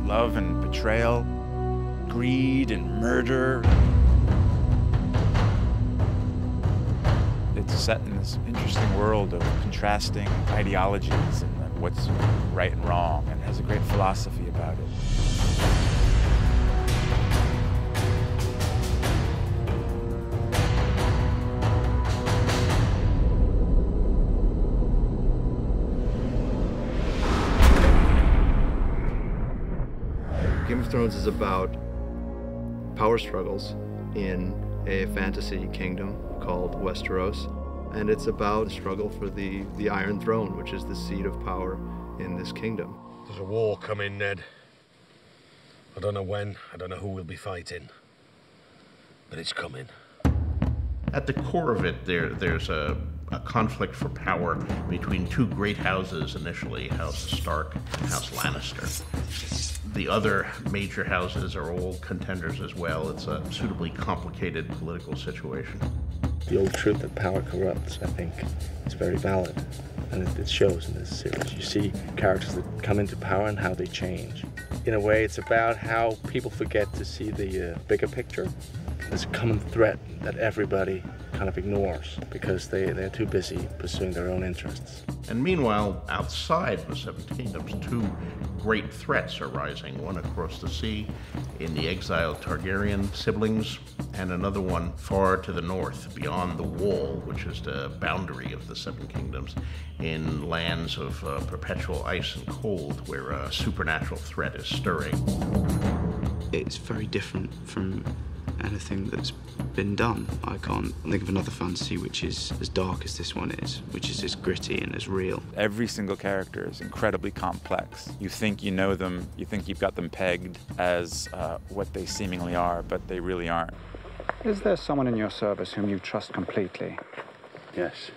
love and betrayal, greed and murder. It's set in this interesting world of contrasting ideologies and what's right and wrong, and has a great philosophy about it. Game of Thrones is about power struggles in a fantasy kingdom called Westeros, and it's about a struggle for the Iron Throne, which is the seat of power in this kingdom. There's a war coming, Ned. I don't know when, I don't know who we'll be fighting, but it's coming. At the core of it, there's a conflict for power between two great houses initially, House Stark and House Lannister. The other major houses are all contenders as well. It's a suitably complicated political situation. The old truth that power corrupts, I think, is very valid, and it shows in this series. You see characters that come into power and how they change. In a way, it's about how people forget to see the bigger picture. There's a common threat that everybody kind of ignores because they're too busy pursuing their own interests. And meanwhile, outside the Seven Kingdoms, two great threats are rising, one across the sea in the exiled Targaryen siblings, and another one far to the north, beyond the Wall, which is the boundary of the Seven Kingdoms, in lands of perpetual ice and cold, where a supernatural threat is stirring. It's very different from anything that's been done. I can't think of another fantasy which is as dark as this one is, which is as gritty and as real. Every single character is incredibly complex. You think you know them, you think you've got them pegged as what they seemingly are, but they really aren't. Is there someone in your service whom you trust completely? Yes.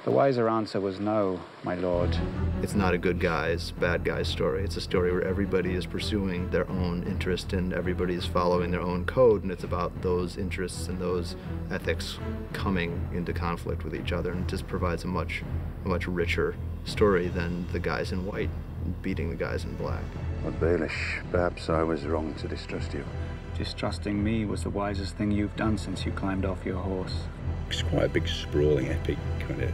The wiser answer was no, my lord. It's not a good guys, bad guys story. It's a story where everybody is pursuing their own interest and everybody is following their own code, and it's about those interests and those ethics coming into conflict with each other, and it just provides a much richer story than the guys in white beating the guys in black. Lord Baelish, perhaps I was wrong to distrust you. Distrusting me was the wisest thing you've done since you climbed off your horse. It's quite a big, sprawling, epic kind of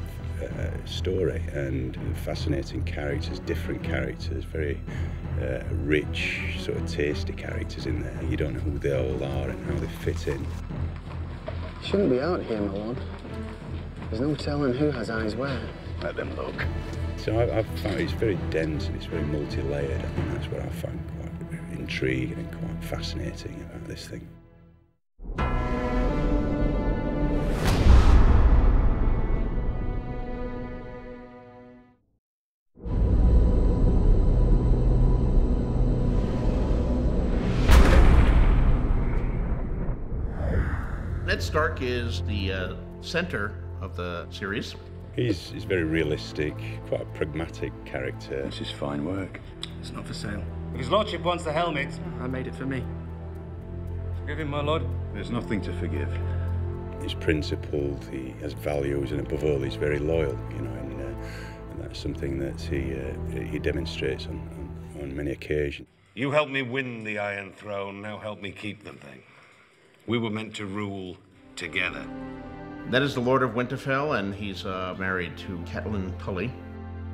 story, and fascinating characters, different characters, very rich, sort of tasty characters in there. You don't know who they all are and how they fit in. Shouldn't be out here, my lord. There's no telling who has eyes where. Let them look. So I've found it's very dense and it's very multi-layered. I think that's what I find quite intriguing and quite fascinating about this thing. Ned Stark is the center of the series. He's very realistic, quite a pragmatic character. This is fine work. It's not for sale. If his lordship wants the helmet, I made it for me. forgive him, my lord. There's nothing to forgive. He's principled, he has values, and above all, he's very loyal, you know, and that's something that he demonstrates on many occasions. You helped me win the Iron Throne, now help me keep the thing. We were meant to rule together. Ned is the Lord of Winterfell, and he's married to Catelyn Tully.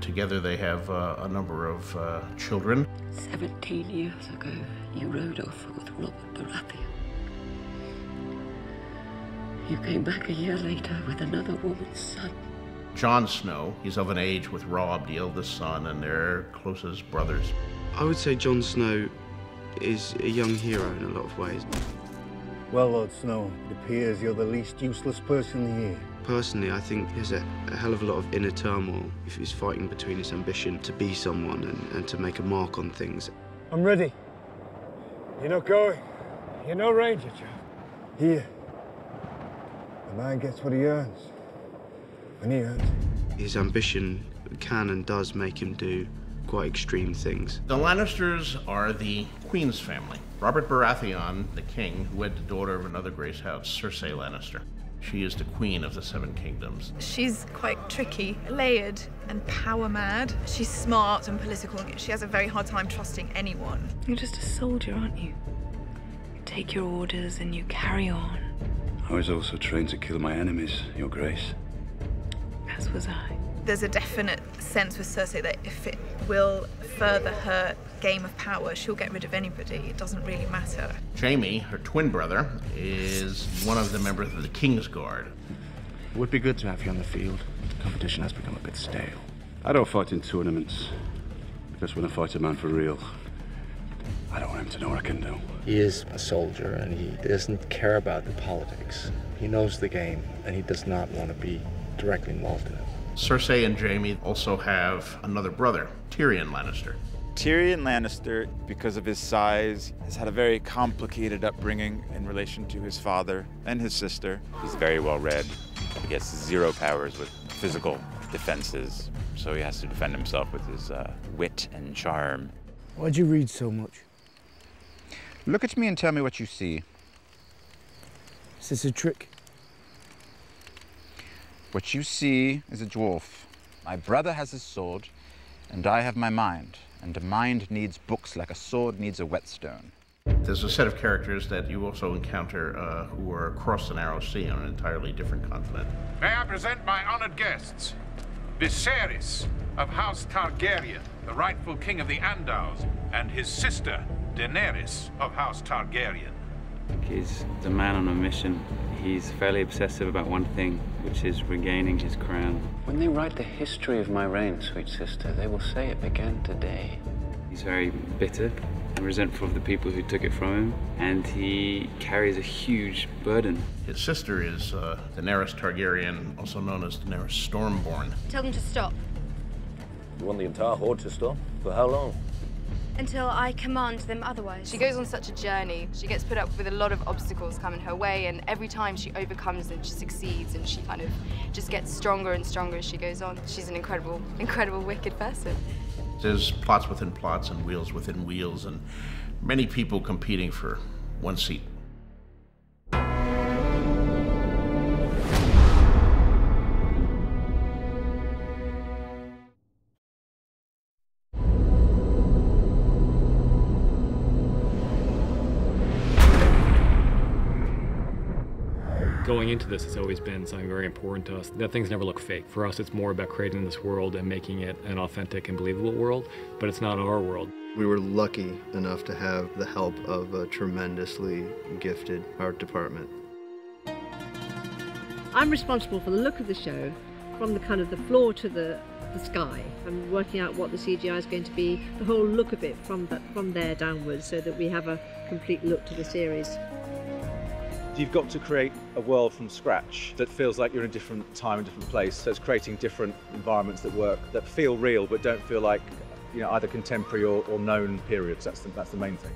Together they have a number of children. 17 years ago, you rode off with Robert Baratheon. You came back a year later with another woman's son. Jon Snow, he's of an age with Robb, the eldest son, and they're closest brothers. I would say Jon Snow is a young hero in a lot of ways. Well, Lord Snow, it appears you're the least useless person here. Personally, I think there's a hell of a lot of inner turmoil if he's fighting between his ambition to be someone and to make a mark on things. I'm ready. You're not going. You're no ranger, chap. Here. The man gets what he earns. When he earns it. His ambition can and does make him do quite extreme things. The Lannisters are the Queen's family. Robert Baratheon, the king, who wed the daughter of another Grace House, Cersei Lannister. She is the queen of the Seven Kingdoms. She's quite tricky, layered and power mad. She's smart and political. She has a very hard time trusting anyone. You're just a soldier, aren't you? You take your orders and you carry on. I was also trained to kill my enemies, Your Grace. As was I. There's a definite sense with Cersei that if it will further her game of power, she'll get rid of anybody. It doesn't really matter. Jaime, her twin brother, is one of the members of the King's Guard. It would be good to have you on the field. The competition has become a bit stale. I don't fight in tournaments, because when I fight a man for real, I don't want him to know what I can do. He is a soldier and he doesn't care about the politics. He knows the game and he does not want to be directly involved in it. Cersei and Jaime also have another brother, Tyrion Lannister. Tyrion Lannister, because of his size, has had a very complicated upbringing in relation to his father and his sister. He's very well read. He gets 0 powers with physical defenses, so he has to defend himself with his wit and charm. Why'd you read so much? Look at me and tell me what you see. Is this a trick? What you see is a dwarf. My brother has his sword, and I have my mind. And a mind needs books like a sword needs a whetstone. There's a set of characters that you also encounter who are across the Narrow Sea on an entirely different continent. May I present my honored guests, Viserys of House Targaryen, the rightful king of the Andals, and his sister, Daenerys of House Targaryen. He's a man on a mission. He's fairly obsessive about one thing, which is regaining his crown. When they write the history of my reign, sweet sister, they will say it began today. He's very bitter and resentful of the people who took it from him, and he carries a huge burden. His sister is Daenerys Targaryen, also known as Daenerys Stormborn. Tell them to stop. You want the entire horde to stop? For how long? Until I command them otherwise. She goes on such a journey. She gets put up with a lot of obstacles coming her way, and every time she overcomes them, she succeeds, and she kind of just gets stronger and stronger as she goes on. She's an incredible, incredible, wicked person. There's plots within plots and wheels within wheels, and many people competing for one seat. Going into this, it's always been something very important to us, that things never look fake. For us, it's more about creating this world and making it an authentic and believable world, but it's not our world. We were lucky enough to have the help of a tremendously gifted art department. I'm responsible for the look of the show, from the kind of the floor to the sky. I'm working out what the CGI is going to be, the whole look of it from there downwards, so that we have a complete look to the series. You've got to create a world from scratch that feels like you're in a different time, a different place. So it's creating different environments that work, that feel real, but don't feel like, you know, either contemporary or known periods. That's the main thing.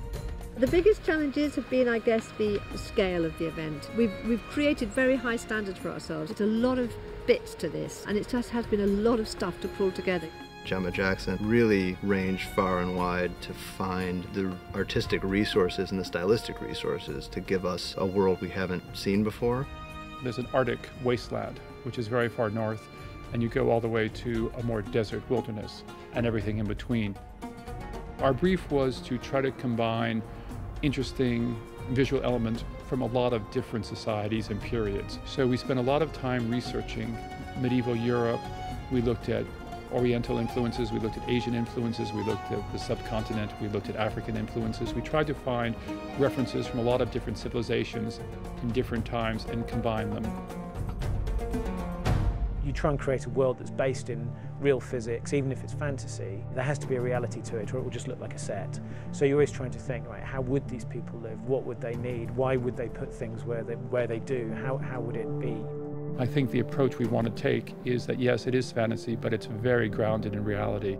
The biggest challenges have been, I guess, the scale of the event. We've created very high standards for ourselves. It's a lot of bits to this, and it just has been a lot of stuff to pull together. Gemma Jackson really ranged far and wide to find the artistic resources and the stylistic resources to give us a world we haven't seen before. There's an Arctic wasteland, which is very far north, and you go all the way to a more desert wilderness and everything in between. Our brief was to try to combine interesting visual elements from a lot of different societies and periods. So we spent a lot of time researching medieval Europe. We looked at Oriental influences, we looked at Asian influences, we looked at the subcontinent, we looked at African influences. We tried to find references from a lot of different civilizations in different times and combine them. You try and create a world that's based in real physics, even if it's fantasy. There has to be a reality to it, or it will just look like a set. So you're always trying to think, right, how would these people live? What would they need? Why would they put things where they do? How would it be? I think the approach we want to take is that, yes, it is fantasy, but it's very grounded in reality.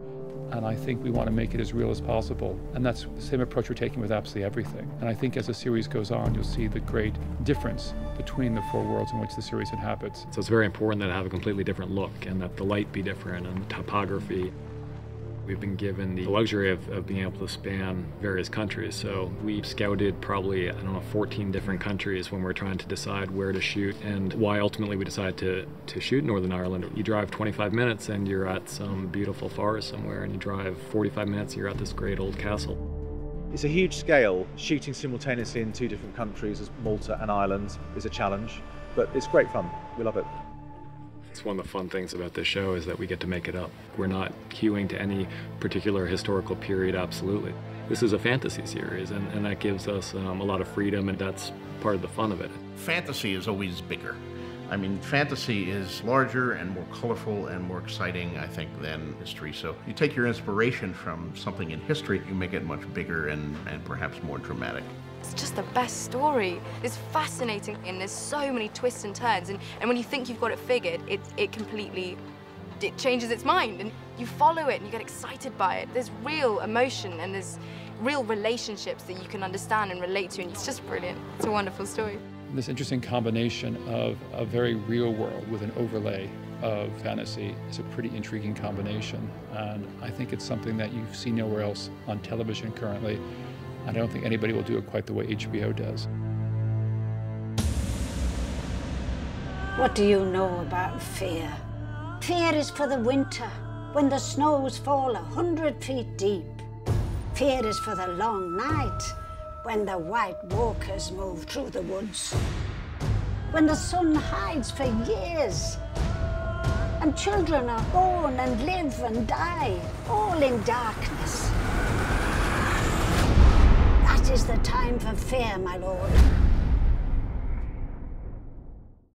And I think we want to make it as real as possible. And that's the same approach we're taking with absolutely everything. And I think as the series goes on, you'll see the great difference between the four worlds in which the series inhabits. So it's very important that it have a completely different look and that the light be different and topography. We've been given the luxury of being able to span various countries. So we scouted probably, 14 different countries when we're trying to decide where to shoot and why ultimately we decided to shoot Northern Ireland. You drive 25 minutes and you're at some beautiful forest somewhere, and you drive 45 minutes and you're at this great old castle. It's a huge scale. Shooting simultaneously in 2 different countries, as Malta and Ireland, is a challenge, but it's great fun. We love it. It's one of the fun things about this show is that we get to make it up. We're not hewing to any particular historical period, absolutely. This is a fantasy series, and that gives us a lot of freedom, and that's part of the fun of it. Fantasy is always bigger. I mean, fantasy is larger and more colorful and more exciting, I think, than history. So you take your inspiration from something in history, you make it much bigger and perhaps more dramatic. It's just the best story. It's fascinating, and there's so many twists and turns, and when you think you've got it figured, it completely changes its mind, and you follow it and you get excited by it. There's real emotion and there's real relationships that you can understand and relate to, and it's just brilliant. It's a wonderful story. This interesting combination of a very real world with an overlay of fantasy is a pretty intriguing combination, and I think it's something that you see nowhere else on television currently. I don't think anybody will do it quite the way HBO does. What do you know about fear? Fear is for the winter, when the snows fall 100 feet deep. Fear is for the long night, when the white walkers move through the woods. When the sun hides for years, and children are born and live and die, all in darkness. That is the time for fear, my lord.